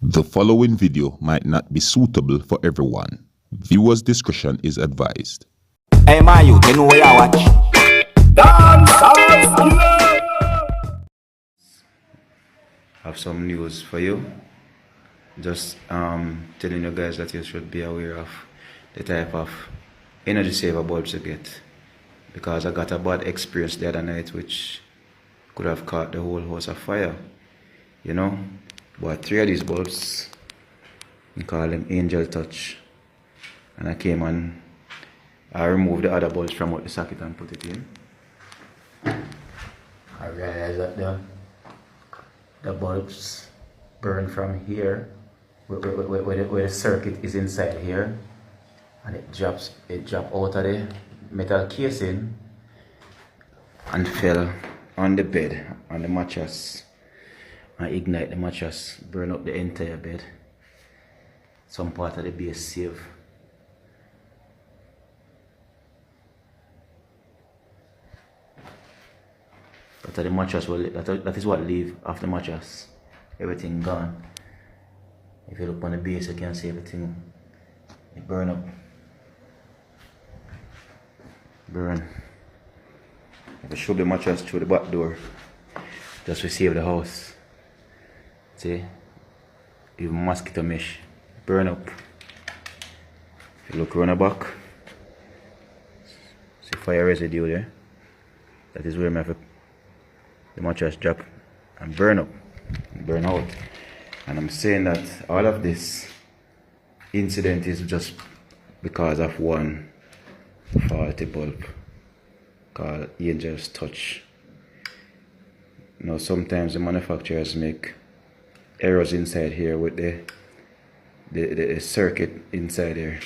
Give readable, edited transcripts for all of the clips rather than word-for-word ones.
The following video might not be suitable for everyone. Viewers' discretion is advised. Hey man, you know where I watch? Dancehall. Have some news for you. Just telling you guys that you should be aware of the type of energy saver bulbs you get, because I got a bad experience the other night which could have caught the whole house afire, you know. But 3 of these bulbs, we call them Angel Touch, and I came and I removed the other bulbs from out the socket and put it in. I realized that the bulbs burn from here where the circuit is inside here, and it dropped out of the metal casing and fell on the bed, on the mattress, and ignite the mattress, burn up the entire bed. Some part of the base save. That the mattress that is what leave off the mattress. Everything gone. If you look on the base, you can see everything. It burn up. Burn. If you shove the mattress through the back door, just to save the house. See? Even mosquito mesh. Burn up. If you look around the back, see fire residue there. That is where the mattress drop and burn up, and burn out. And I'm saying that all of this incident is just because of one faulty bulb called Angel's Touch. Now sometimes the manufacturers make errors inside here with the circuit inside here.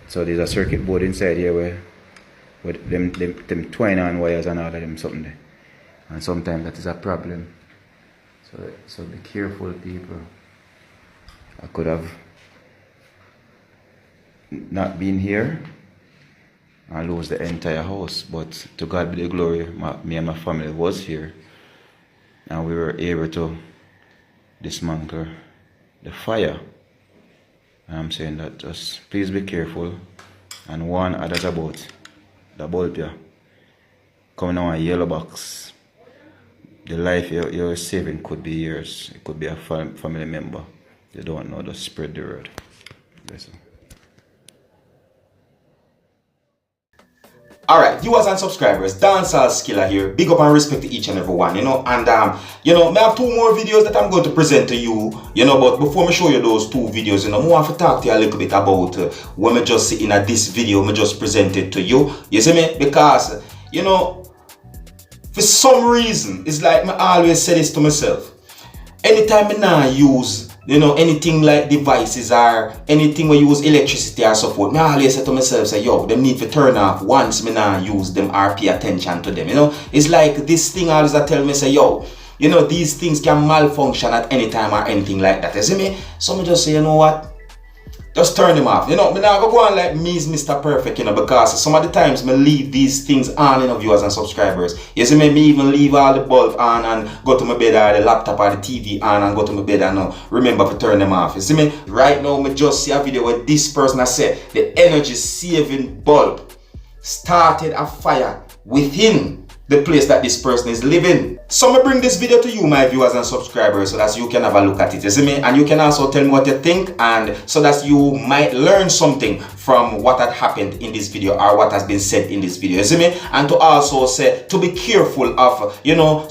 So there's a circuit board inside here where with them twine on wires and all of them something there. And sometimes that is a problem. So be careful, people. I could have not been here and lose the entire house, but to God be the glory, me and my family was here and we were able to dismantle the fire. And I'm saying that just please be careful and warn others about the bulb here. Coming on a yellow box. The life you're saving could be yours. It could be a family member. You don't know, just spread the word. Listen. Alright, viewers and subscribers, Seriousskilla here. Big up and respect to each and every one, and I have 2 more videos that I'm going to present to you, but before I show you those 2 videos, I want to talk to you a little bit about when I just see in this video, I just presented to you. You see me? Because, for some reason, it's like I always say this to myself. Anytime I now use, anything like devices or anything where you use electricity or so forth, I always say to myself, say, yo, them need to turn off once I now use them or pay attention to them, It's like this thing always tell me, say, yo, these things can malfunction at any time or anything like that. You see me? So I just say, you know what? Just turn them off. Me not go on like me is Mr. Perfect, because some of the times me leave these things on, viewers and subscribers. You see me even leave all the bulb on and go to my bed, or the laptop or the TV on and go to my bed and remember to turn them off. You see me? Right now, me just see a video where this person has said the energy saving bulb started a fire within the place that this person is living. So I bring this video to you, my viewers and subscribers, so that you can have a look at it, you see me? And you can also tell me what you think, and so that you might learn something from what had happened in this video or what has been said in this video, you see me? And to also say, to be careful of,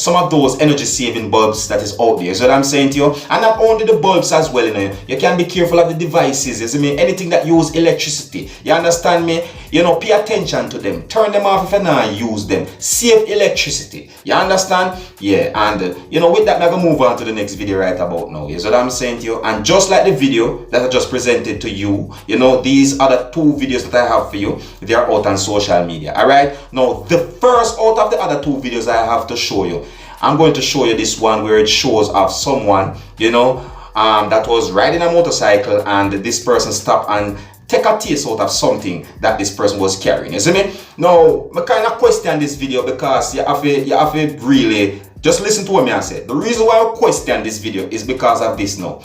some of those energy saving bulbs that is out there, so what I'm saying to you. And not only the bulbs as well, you can be careful of the devices, you see me? Anything that use electricity, you understand me? Pay attention to them, turn them off if you not use them, save electricity, you understand? Yeah, and with that, I'm gonna move on to the next video right about now. Is what I'm saying to you. And just like the video that I just presented to you, these other 2 videos that I have for you, they are out on social media. Alright, now the first out of the other 2 videos I have to show you, I'm going to show you this one where it shows of someone, that was riding a motorcycle, and this person stopped and take a taste out of something that this person was carrying. You see me? Now, I kind of question this video because you have to really Just listen to what me I said. The reason why I question this video is because of this now.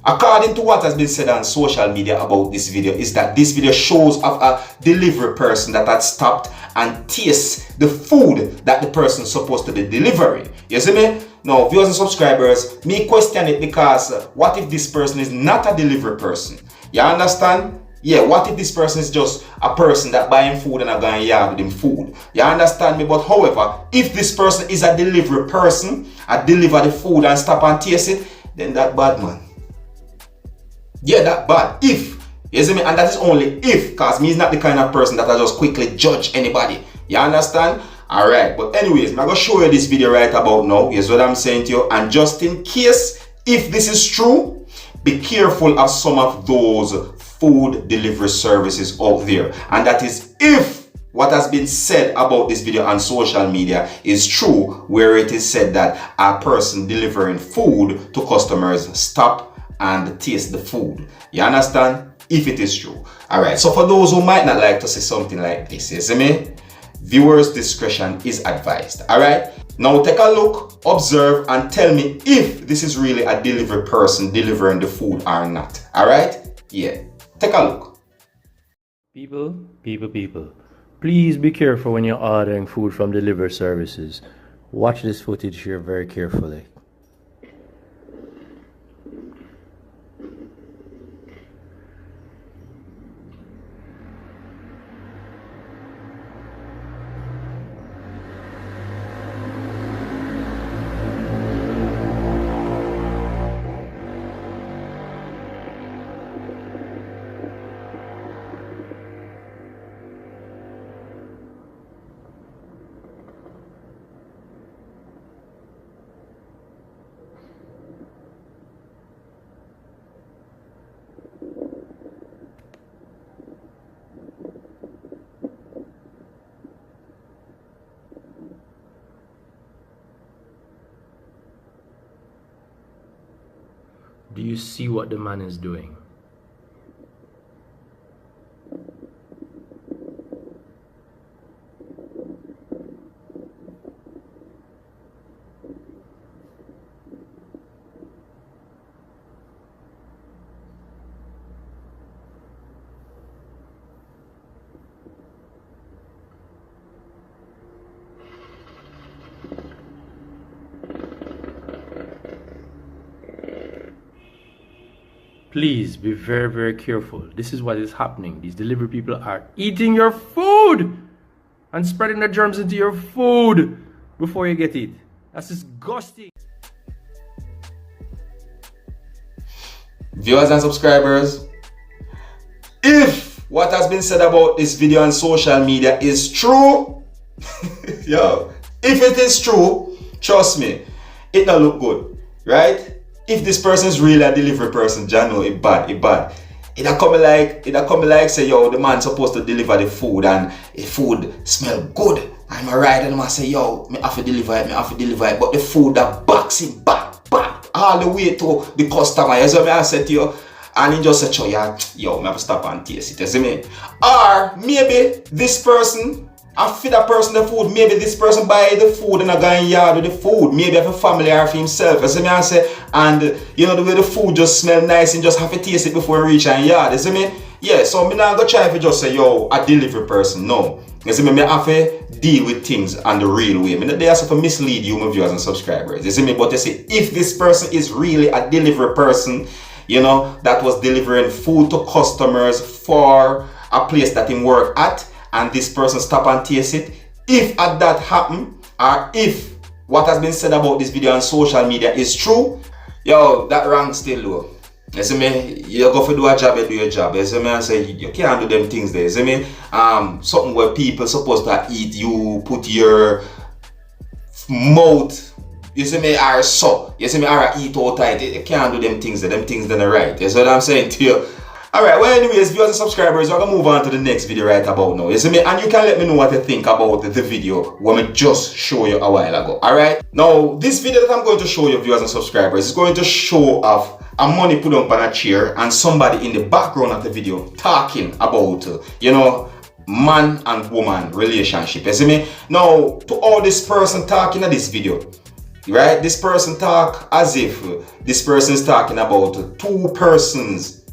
According to what has been said on social media about this video, is that this video shows of a delivery person that had stopped and taste the food that the person is supposed to be delivering. You see me? Now, viewers and subscribers, me question it because what if this person is not a delivery person? You understand? Yeah, what if this person is just a person that buying food and a going yard with him food? You understand me? But however, if this person is a delivery person, I deliver the food and stop and taste it, then that bad, man. Yeah, that bad. If, you see me? And that is only if, because me is not the kind of person that I just quickly judge anybody. You understand? Alright, but anyways, I'm going to show you this video right about now. Here's what I'm saying to you. And just in case, if this is true, be careful of some of those food delivery services out there. And that is if what has been said about this video on social media is true, where it is said that a person delivering food to customers stop and taste the food. You understand? If it is true. Alright, so for those who might not like to see something like this, you see me? Viewers' discretion is advised. Alright? Now take a look, observe, and tell me if this is really a delivery person delivering the food or not. Alright? Yeah. Take a look. People, please be careful when you're ordering food from delivery services. Watch this footage here very carefully. Do you see what the man is doing? Please be very careful. This is what is happening. These delivery people are eating your food and spreading the germs into your food before you get it. That's disgusting. Viewers and subscribers, if what has been said about this video on social media is true, yo, if it is true, trust me, it don't look good, right? If this person is really a delivery person, John, know it bad. It'll come like say, yo, the man supposed to deliver the food and the food smell good. I'm alright, and I say, yo, me have to deliver it, but the food that backs him back, all the way to the customer. You see me, I said to you, and he just said, yo, me have to stop and taste it, you see me? Or maybe this person, I feed a person the food, maybe this person buy the food and I go in yard with the food, maybe have a family or for himself, you see me, I say, and you know the way the food just smell nice and just have to taste it before you reach in yard, you see me? Yeah, so me not go try to just say, yo, a delivery person, no. You see me, I have to deal with things on the real way. They are supposed to mislead you, my viewers and subscribers, you see me? But you see, if this person is really a delivery person, you know, that was delivering food to customers for a place that he work at, and this person stop and taste it, if at that happen, or if what has been said about this video on social media is true, yo, that rank still low. You see me? You go for do a job, you do your job. You see me? I say you can't do them things there. You see me? Something where people supposed to eat, you put your mouth, you see me, or so. You see me, or eat out tight. You can't do them things there. Them things then are right. You see what I'm saying to you? Alright, well anyways, viewers and subscribers, we're gonna move on to the next video right about now. You see me? And you can let me know what you think about the video when I just show you a while ago. Alright? Now, this video that I'm going to show you, viewers and subscribers, is going to show off a money put up on a chair and somebody in the background of the video talking about, you know, man and woman relationship. You see me? Now, to all this person talking in this video, Right? This person talk as if this person is talking about two persons.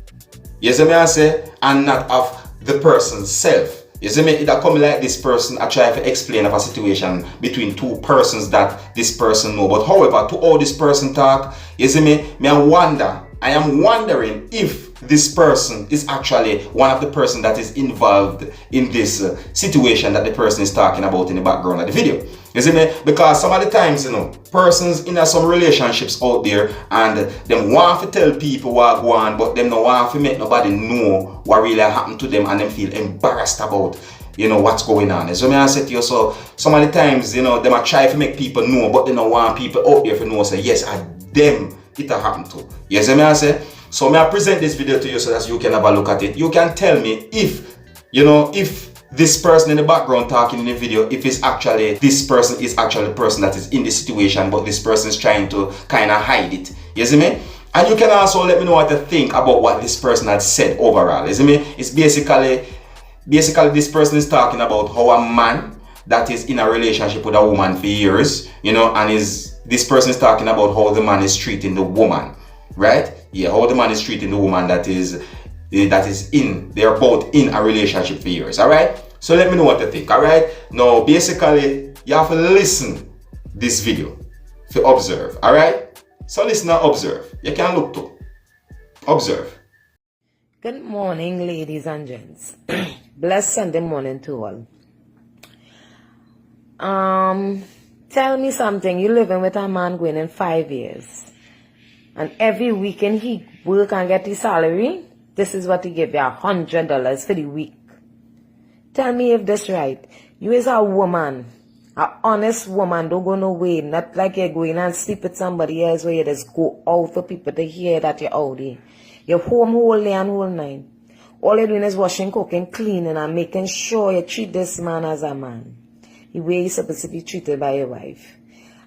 You see me I say? And not of the person's self. You see me? It come like this person I try to explain of a situation between two persons that this person know. But however, to all this person talk, you see me? I am wondering if this person is actually one of the person that is involved in this situation that the person is talking about in the background of the video. You see me? Because some of the times, persons in some relationships out there and them want to tell people what go on, but them don't want to make nobody know what really happened to them and them feel embarrassed about what's going on. So I said to you, so some of the times, them are try to make people know, but they don't want people out there to know, say, yes, them it happened to. Yes, I say. So I present this video to you so that you can have a look at it. You can tell me if this person in the background talking in the video, if this person is actually the person that is in the situation, but this person is trying to kind of hide it. You see me? And you can also let me know what you think about what this person had said overall. You see me? It's basically this person is talking about how a man that is in a relationship with a woman for years, and this person is talking about how the man is treating the woman, right? Yeah, how the man is treating the woman that is they're both in a relationship for years, all right? So let me know what you think, all right? Now, basically, you have to listen this video to observe, all right? So listen and observe. You can look to observe. Good morning, ladies and gents. Blessed Sunday morning to all. Tell me something. You living with a man going in 5 years. And every weekend he work and get his salary. This is what he give you, $100 for the week. Tell me if this right. You is a woman, a honest woman, don't go no way. Not like you're going and sleep with somebody else where you just go out for people to hear that you're out there. You're home whole day and whole night. All you're doing is washing, cooking, cleaning and making sure you treat this man as a man. The way he's supposed to be treated by your wife.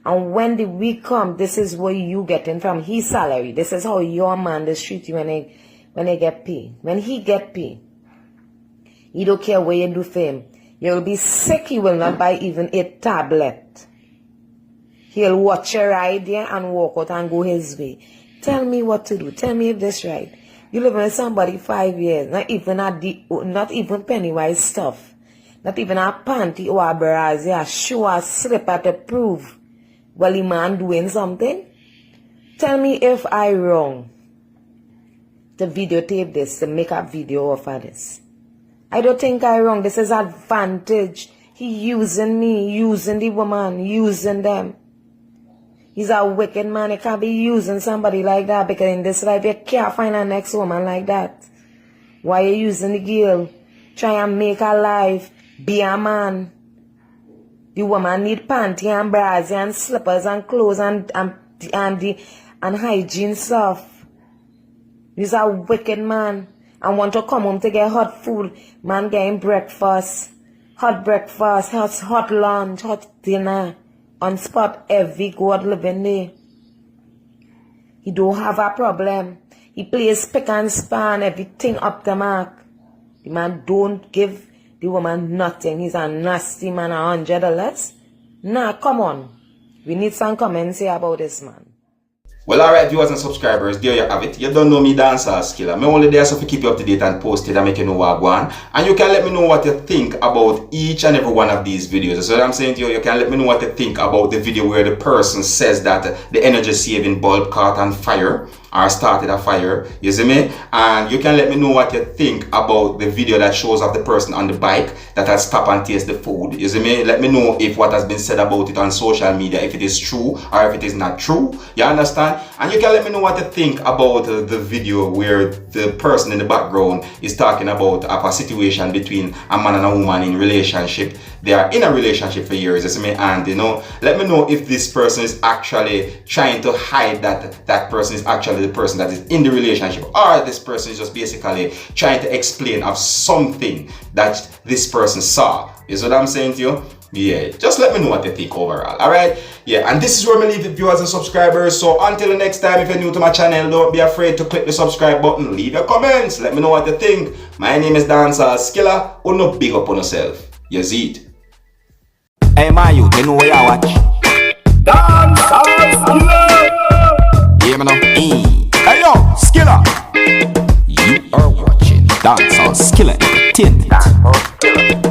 And when the week comes, this is what you getting from his salary. This is how your man is treat you when they get paid. When he get paid, he don't care what you do for him. You'll be sick, he will not buy even a tablet. He'll watch your idea and walk out and go his way. Tell me what to do. Tell me if this right. You live with somebody 5 years, not even pennywise stuff. Not even a panty or a brassiere, a shoe or slipper to prove well the man doing something. Tell me if I wrong to videotape this, to make a video of this. I don't think I wrong. This is advantage. He using me, using the woman, using them. He's a wicked man. He can't be using somebody like that because in this life you can't find a next woman like that. Why you using the girl? Try and make her life. Be a man. The woman need panty and brassiere and slippers and clothes and hygiene stuff. He's a wicked man. And want to come home to get hot food. Man getting breakfast. Hot breakfast, hot lunch, hot dinner. On spot every God living there. He don't have a problem. He plays pick and span, everything up the mark. The man don't give the woman nothing. He's a nasty man, $100. Nah, come on. We need some comments here about this man. Well, alright, viewers and subscribers, there you have it. You don't know me, Dancehall Skilla. I'm only there so to keep you up to date and posted and make you know what I want. And you can let me know what you think about each and every one of these videos. So what I'm saying to you, you can let me know what you think about the video where the person says that the energy saving bulb caught on fire or started a fire, you see me? And you can let me know what you think about the video that shows of the person on the bike that has stopped and tasted the food, you see me? Let me know if what has been said about it on social media, if it is true or if it is not true, you understand? And you can let me know what you think about the video where the person in the background is talking about a situation between a man and a woman in relationship. They are in a relationship for years, you see me? And let me know if this person is actually trying to hide that that person is actually the person that is in the relationship, or this person is just basically trying to explain of something that this person saw. Is what I'm saying to you? Yeah, just let me know what you think overall, alright? Yeah, and this is where I leave it, viewers and subscribers. So until the next time, if you're new to my channel, don't be afraid to click the subscribe button, leave your comments, let me know what you think. My name is Dancehall Skilla. No big up on yourself. You see it? Hey, my youth, you know where you watch? Dancehall! me now. Hey yo, Skilla. You are watching Dancehall Skilla Entertainment.